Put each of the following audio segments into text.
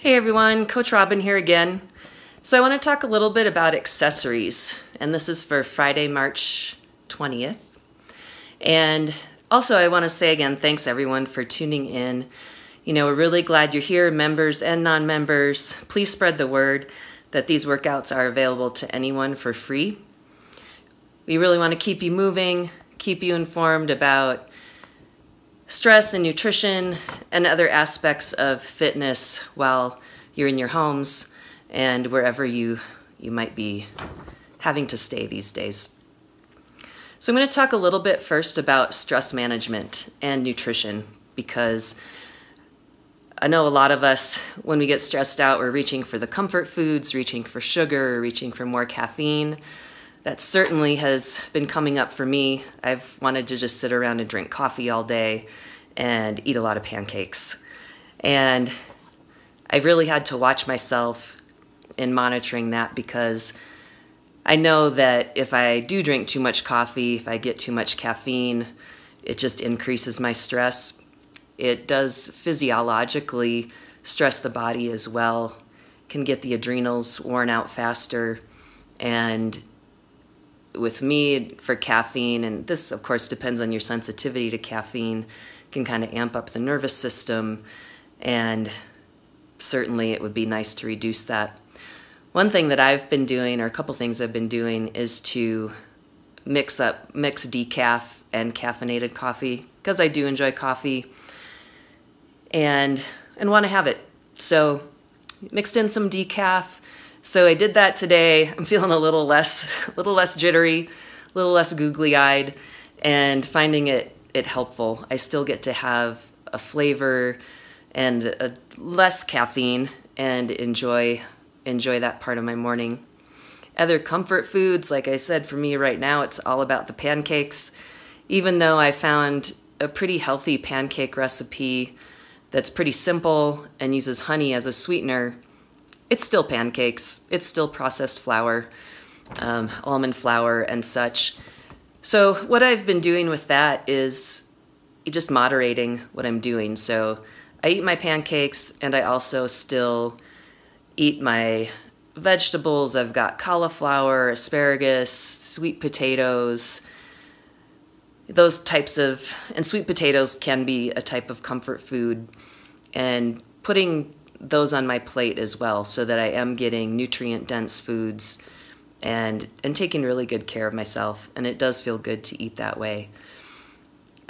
Hey everyone, Coach Robin here again. So I want to talk a little bit about accessories, and this is for Friday, March 20th. And also I want to say again, thanks everyone for tuning in. You know, we're really glad you're here, members and non-members. Please spread the word that these workouts are available to anyone for free. We really want to keep you moving, keep you informed about stress and nutrition and other aspects of fitness while you're in your homes and wherever you might be having to stay these days. So I'm going to talk a little bit first about stress management and nutrition, because I know a lot of us, when we get stressed out, we're reaching for the comfort foods, reaching for sugar, reaching for more caffeine. That certainly has been coming up for me. I've wanted to just sit around and drink coffee all day and eat a lot of pancakes. And I really had to watch myself in monitoring that, because I know that if I do drink too much coffee, if I get too much caffeine, it just increases my stress. It does physiologically stress the body as well, can get the adrenals worn out faster. And with me, for caffeine, and this of course depends on your sensitivity to caffeine, can kind of amp up the nervous system, and certainly it would be nice to reduce that. One thing that I've been doing, or a couple things I've been doing, is to mix decaf and caffeinated coffee, because I do enjoy coffee and want to have it. So mixed in some decaf. So I did that today. I'm feeling a little less jittery, a little less googly-eyed, and finding it helpful. I still get to have a flavor and a less caffeine and enjoy that part of my morning. Other comfort foods, like I said, for me right now, it's all about the pancakes. Even though I found a pretty healthy pancake recipe that's pretty simple and uses honey as a sweetener, it's still pancakes. It's still processed flour, almond flour and such. So what I've been doing with that is just moderating what I'm doing. So I eat my pancakes, and I also still eat my vegetables. I've got cauliflower, asparagus, sweet potatoes, those types of, and sweet potatoes can be a type of comfort food, and putting those on my plate as well, so that I am getting nutrient-dense foods and taking really good care of myself, and it does feel good to eat that way.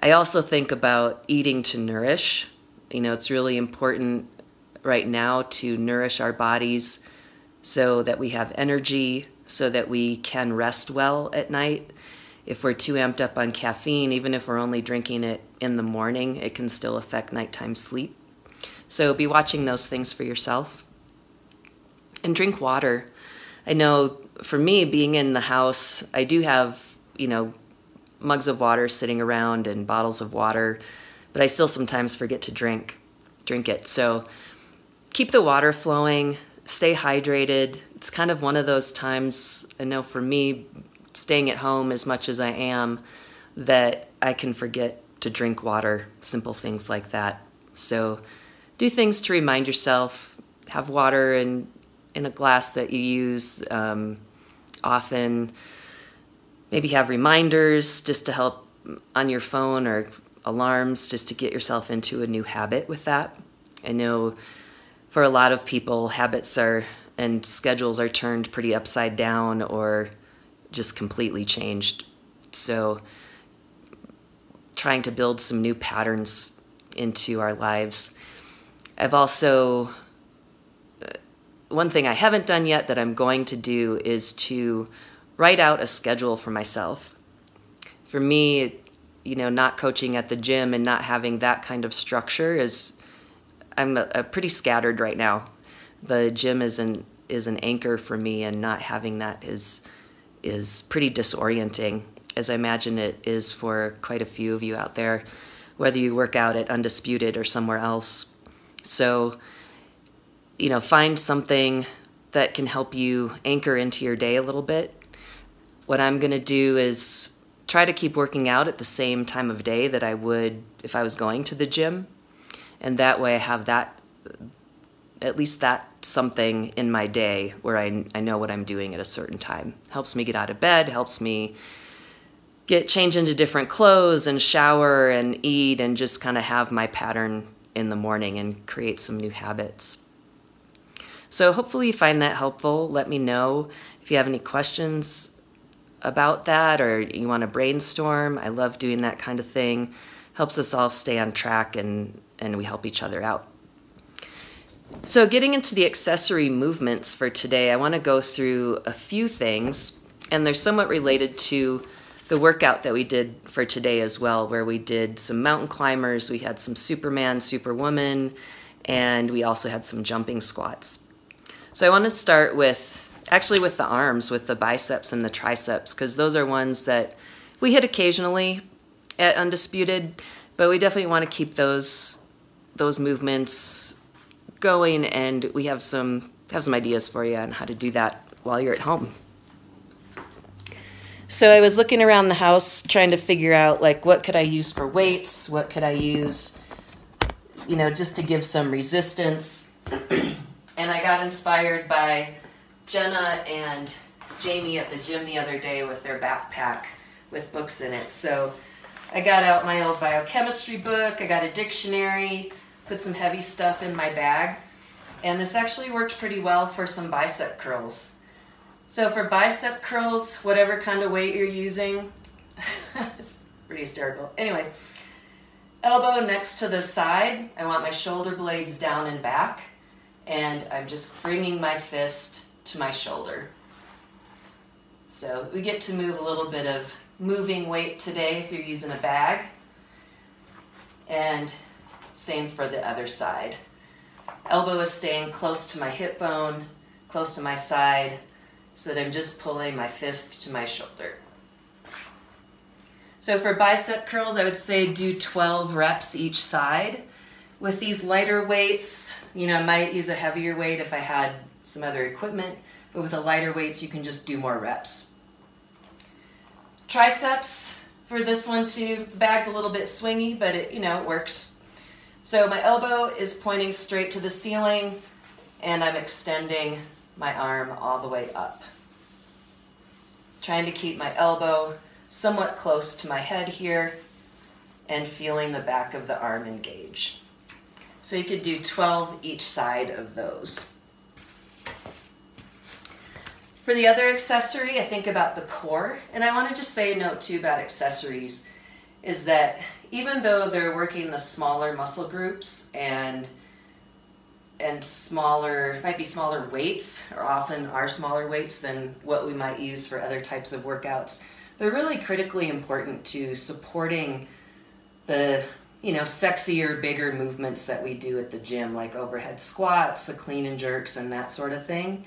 I also think about eating to nourish. You know, it's really important right now to nourish our bodies so that we have energy, so that we can rest well at night. If we're too amped up on caffeine, even if we're only drinking it in the morning, it can still affect nighttime sleep. So be watching those things for yourself. And drink water. I know for me, being in the house, I do have, you know, mugs of water sitting around and bottles of water, but I still sometimes forget to drink it. So keep the water flowing, stay hydrated. It's kind of one of those times, I know for me, staying at home as much as I am, that I can forget to drink water, simple things like that. So do things to remind yourself. Have water in a glass that you use often. Maybe have reminders just to help on your phone, or alarms just to get yourself into a new habit with that. I know for a lot of people, habits and schedules are turned pretty upside down or just completely changed. So trying to build some new patterns into our lives. I've also, one thing I haven't done yet that I'm going to do is to write out a schedule for myself. For me, you know, not coaching at the gym and not having that kind of structure I'm pretty scattered right now. The gym is an anchor for me, and not having that is pretty disorienting, as I imagine it is for quite a few of you out there, whether you work out at Undisputed or somewhere else. So, you know, find something that can help you anchor into your day a little bit. What I'm going to do is try to keep working out at the same time of day that I would if I was going to the gym. And that way I have that at least that's something in my day where I know what I'm doing at a certain time. Helps me get out of bed, helps me change into different clothes and shower and eat and just kind of have my pattern in the morning and create some new habits. So hopefully you find that helpful. Let me know if you have any questions about that or you want to brainstorm. I love doing that kind of thing. Helps us all stay on track and we help each other out. So getting into the accessory movements for today, I want to go through a few things, and they're somewhat related to the workout that we did for today as well, where we did some mountain climbers, we had some Superman, Superwoman, and we also had some jumping squats. So I want to start with the arms, with the biceps and the triceps, because those are ones that we hit occasionally at Undisputed, but we definitely want to keep those movements going, and we have some ideas for you on how to do that while you're at home. So I was looking around the house trying to figure out, like, what could I use for weights? What could I use, just to give some resistance? And I got inspired by Jenna and Jamie at the gym the other day with their backpack with books in it. So I got out my old biochemistry book, I got a dictionary, put some heavy stuff in my bag, and this actually worked pretty well for some bicep curls. So for bicep curls, whatever kind of weight you're using, it's pretty hysterical. Anyway, elbow next to the side, I want my shoulder blades down and back, and I'm just bringing my fist to my shoulder. So we get to move a little bit of moving weight today if you're using a bag, and same for the other side. Elbow is staying close to my hip bone, close to my side, so that I'm just pulling my fist to my shoulder. So for bicep curls, I would say do 12 reps each side. With these lighter weights, I might use a heavier weight if I had some other equipment, but with the lighter weights, you can just do more reps. Triceps, for this one too, the bag's a little bit swingy, but it works. So my elbow is pointing straight to the ceiling, and I'm extending my arm all the way up. Trying to keep my elbow somewhat close to my head here, and feeling the back of the arm engage. So you could do 12 each side of those. For the other accessory, I think about the core, and I want to just say a note too about accessories, is that even though they're working the smaller muscle groups and might be smaller weights, or often are smaller weights than what we might use for other types of workouts, they're really critically important to supporting the sexier, bigger movements that we do at the gym, like overhead squats, the clean and jerks, and that sort of thing.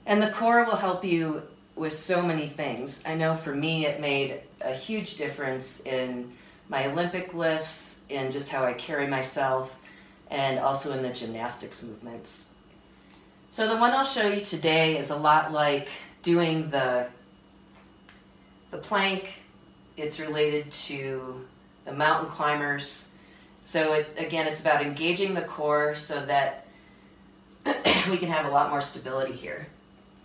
And the core will help you with so many things. I know for me it made a huge difference in my Olympic lifts, in just how I carry myself, and also in the gymnastics movements. So the one I'll show you today is a lot like doing the plank. It's related to the mountain climbers. So again, it's about engaging the core so that we can have a lot more stability here.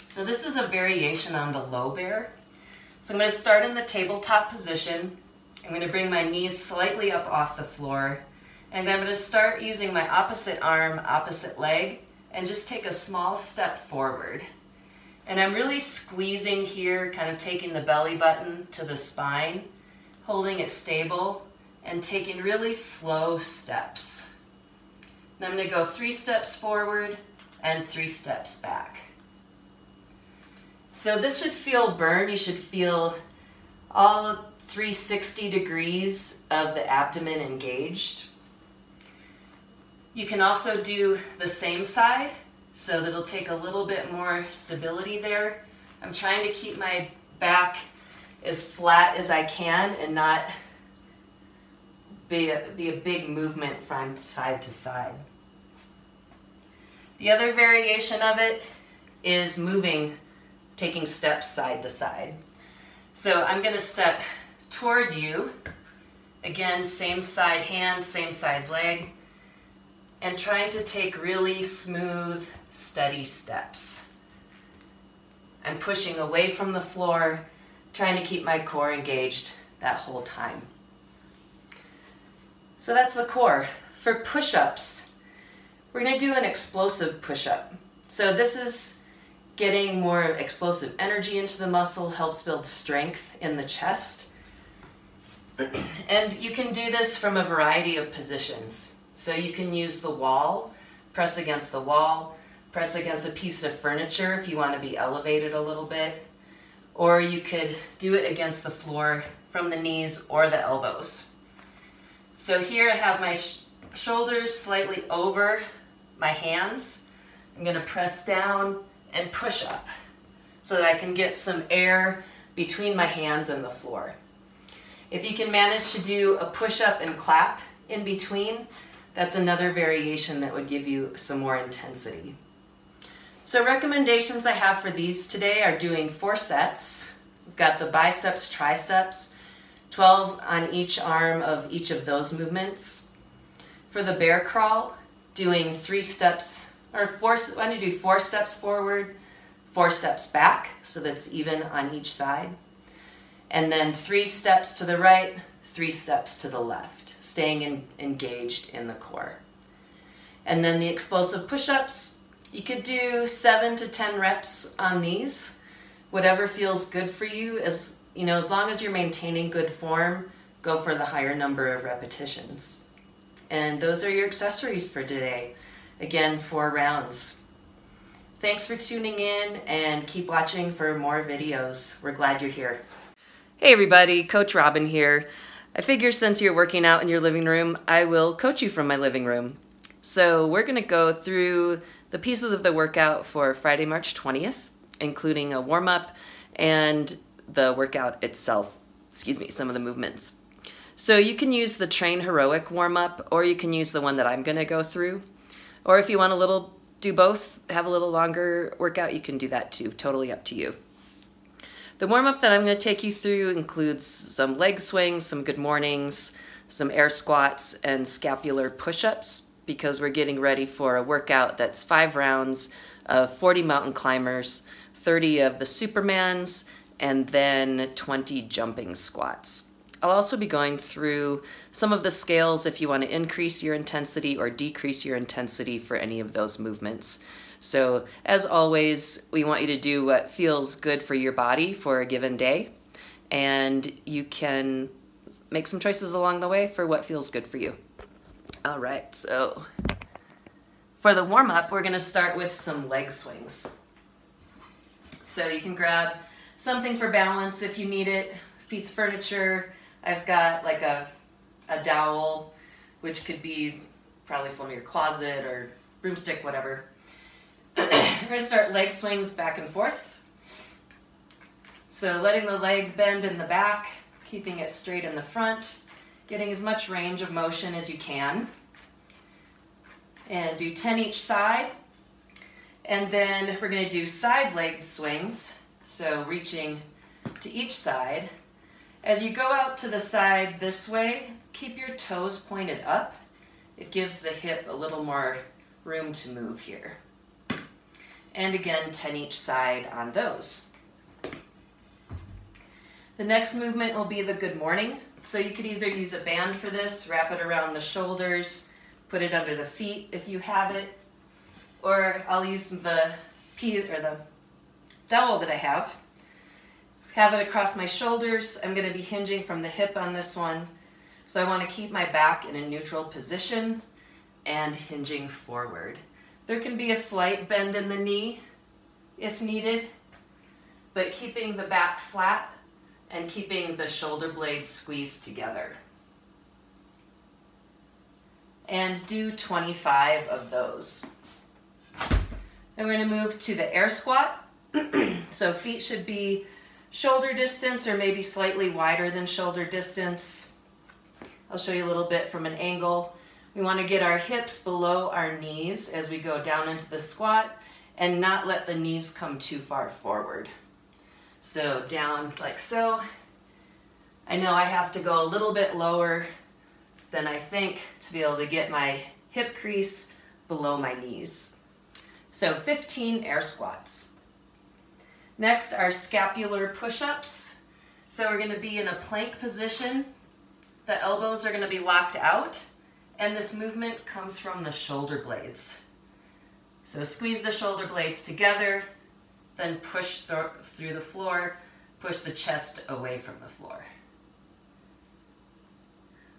So this is a variation on the low bear. So I'm going to start in the tabletop position. I'm going to bring my knees slightly up off the floor, and I'm going to start using my opposite arm, opposite leg, and just take a small step forward. And I'm really squeezing here, kind of taking the belly button to the spine, holding it stable, and taking really slow steps. And I'm going to go 3 steps forward and 3 steps back. So this should feel burn. You should feel all 360 degrees of the abdomen engaged. You can also do the same side, so that it'll take a little bit more stability there. I'm trying to keep my back as flat as I can and not be a big movement from side to side. The other variation of it is moving, taking steps side to side. So I'm going to step toward you. Again, same side hand, same side leg. and trying to take really smooth, steady steps. I'm pushing away from the floor, trying to keep my core engaged that whole time. So that's the core. For push-ups, we're going to do an explosive push-up. So this is getting more explosive energy into the muscle, helps build strength in the chest. And you can do this from a variety of positions. So you can use the wall, press against the wall, press against a piece of furniture if you want to be elevated a little bit, or you could do it against the floor from the knees or the elbows. So here I have my shoulders slightly over my hands. I'm going to press down and push up so that I can get some air between my hands and the floor. If you can manage to do a push-up and clap in between, that's another variation that would give you some more intensity. So recommendations I have for these today are doing 4 sets. We've got the biceps, triceps, 12 on each arm of each of those movements. For the bear crawl, doing 3 steps, or 4, why don't you do 4 steps forward, 4 steps back, so that's even on each side. And then 3 steps to the right, 3 steps to the left, staying engaged in the core. And then the explosive push-ups, you could do 7 to 10 reps on these. Whatever feels good for you, as long as you're maintaining good form, go for the higher number of repetitions. And those are your accessories for today. Again, 4 rounds. Thanks for tuning in and keep watching for more videos. We're glad you're here. Hey everybody, Coach Robin here. I figure since you're working out in your living room, I will coach you from my living room. So we're gonna go through the pieces of the workout for Friday, March 20th, including a warm-up and the workout itself, some of the movements. So you can use the Train Heroic warm-up, or you can use the one that I'm gonna go through. Or if you want do both, have a little longer workout, you can do that too, totally up to you. The warm-up that I'm going to take you through includes some leg swings, some good mornings, some air squats, and scapular push-ups, because we're getting ready for a workout that's 5 rounds of 40 mountain climbers, 30 of the Supermans, and then 20 jumping squats. I'll also be going through some of the scales if you want to increase your intensity or decrease your intensity for any of those movements. So as always, we want you to do what feels good for your body for a given day, and you can make some choices along the way for what feels good for you. All right, so for the warm-up, we're going to start with some leg swings. So you can grab something for balance if you need it, a piece of furniture. I've got like a dowel, which could be probably from your closet or broomstick, whatever. We're going to start leg swings back and forth. So letting the leg bend in the back, keeping it straight in the front, getting as much range of motion as you can. And do 10 each side. And then we're going to do side leg swings, so reaching to each side. As you go out to the side this way, keep your toes pointed up. It gives the hip a little more room to move here. And again, 10 each side on those. The next movement will be the good morning. So you could either use a band for this, wrap it around the shoulders, put it under the feet if you have it, or I'll use the dowel that I have. Have it across my shoulders. I'm going to be hinging from the hip on this one. So I want to keep my back in a neutral position and hinging forward. There can be a slight bend in the knee if needed, but keeping the back flat and keeping the shoulder blades squeezed together. And do 25 of those. Then we're going to move to the air squat. So feet should be shoulder distance or maybe slightly wider than shoulder distance. I'll show you a little bit from an angle. We want to get our hips below our knees as we go down into the squat and not let the knees come too far forward. So down like so. I know I have to go a little bit lower than I think to be able to get my hip crease below my knees. So 15 air squats. Next are scapular push-ups. So we're going to be in a plank position. The elbows are going to be locked out, and this movement comes from the shoulder blades. So squeeze the shoulder blades together, then push through the floor, push the chest away from the floor.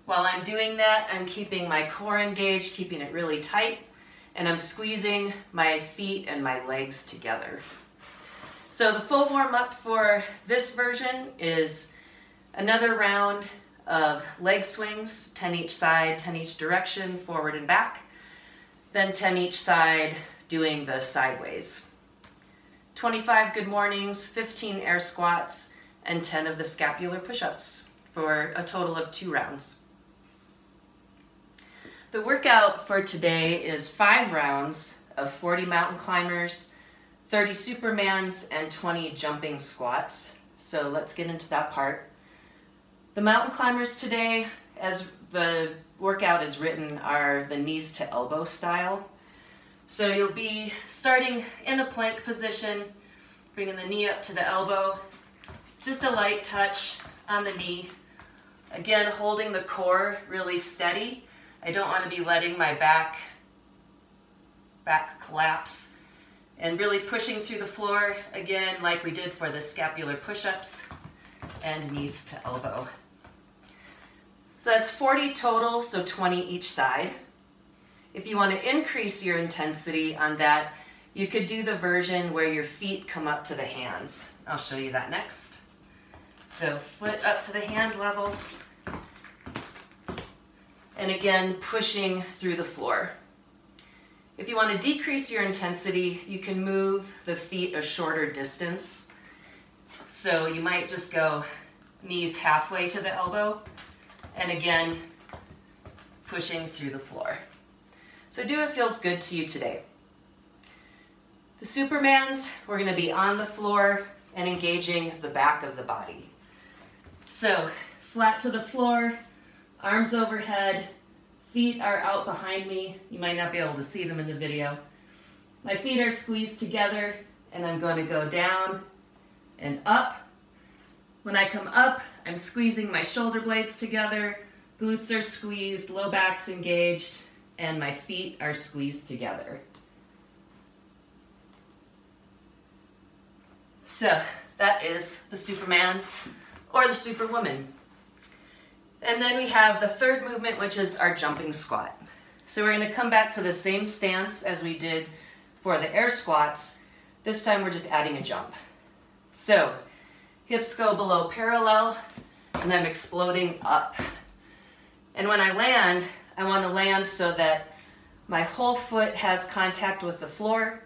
While I'm doing that, I'm keeping my core engaged, keeping it really tight, and I'm squeezing my feet and my legs together. So the full warm-up for this version is another round of leg swings, 10 each side, 10 each direction, forward and back, then 10 each side doing the sideways. 25 good mornings, 15 air squats, and 10 of the scapular push-ups for a total of 2 rounds. The workout for today is 5 rounds of 40 mountain climbers, 30 Supermans, and 20 jumping squats. So let's get into that part. The mountain climbers today, as the workout is written, are the knees to elbow style. So you'll be starting in a plank position, bringing the knee up to the elbow, just a light touch on the knee. Again, holding the core really steady. I don't want to be letting my back collapse, and really pushing through the floor again like we did for the scapular push-ups and knees to elbow. So that's 40 total, so 20 each side. If you want to increase your intensity on that, you could do the version where your feet come up to the hands. I'll show you that next. So foot up to the hand level, and again pushing through the floor. If you want to decrease your intensity, you can move the feet a shorter distance. So you might just go knees halfway to the elbow, and again pushing through the floor. So do what feels good to you today. The Supermans, we're going to be on the floor and engaging the back of the body. So flat to the floor, arms overhead, feet are out behind me. You might not be able to see them in the video. My feet are squeezed together, and I'm going to go down and up. When I come up, I'm squeezing my shoulder blades together, glutes are squeezed, low back's engaged, and my feet are squeezed together. So that is the Superman or the Superwoman. And then we have the third movement, which is our jumping squat. So we're going to come back to the same stance as we did for the air squats. This time we're just adding a jump. So hips go below parallel, and I'm exploding up. And when I land, I want to land so that my whole foot has contact with the floor.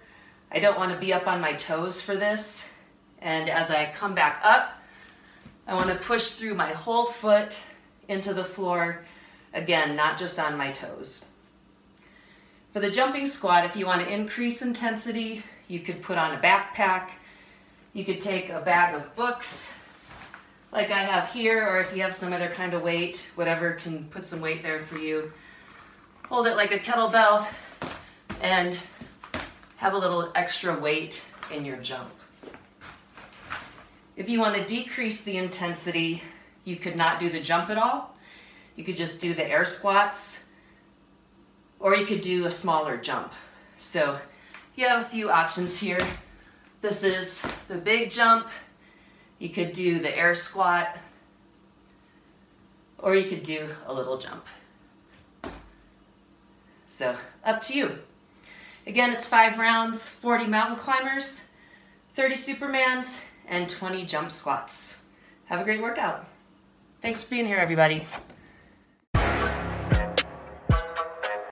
I don't want to be up on my toes for this. And as I come back up, I want to push through my whole foot into the floor, again, not just on my toes. For the jumping squat, if you want to increase intensity, you could put on a backpack. You could take a bag of books like I have here, or if you have some other kind of weight, whatever can put some weight there for you. Hold it like a kettlebell and have a little extra weight in your jump. If you want to decrease the intensity, you could not do the jump at all. You could just do the air squats, or you could do a smaller jump. So you have a few options here. This is the big jump. You could do the air squat, or you could do a little jump. So up to you. Again, it's 5 rounds, 40 mountain climbers, 30 Supermans, and 20 jump squats. Have a great workout. Thanks for being here, everybody.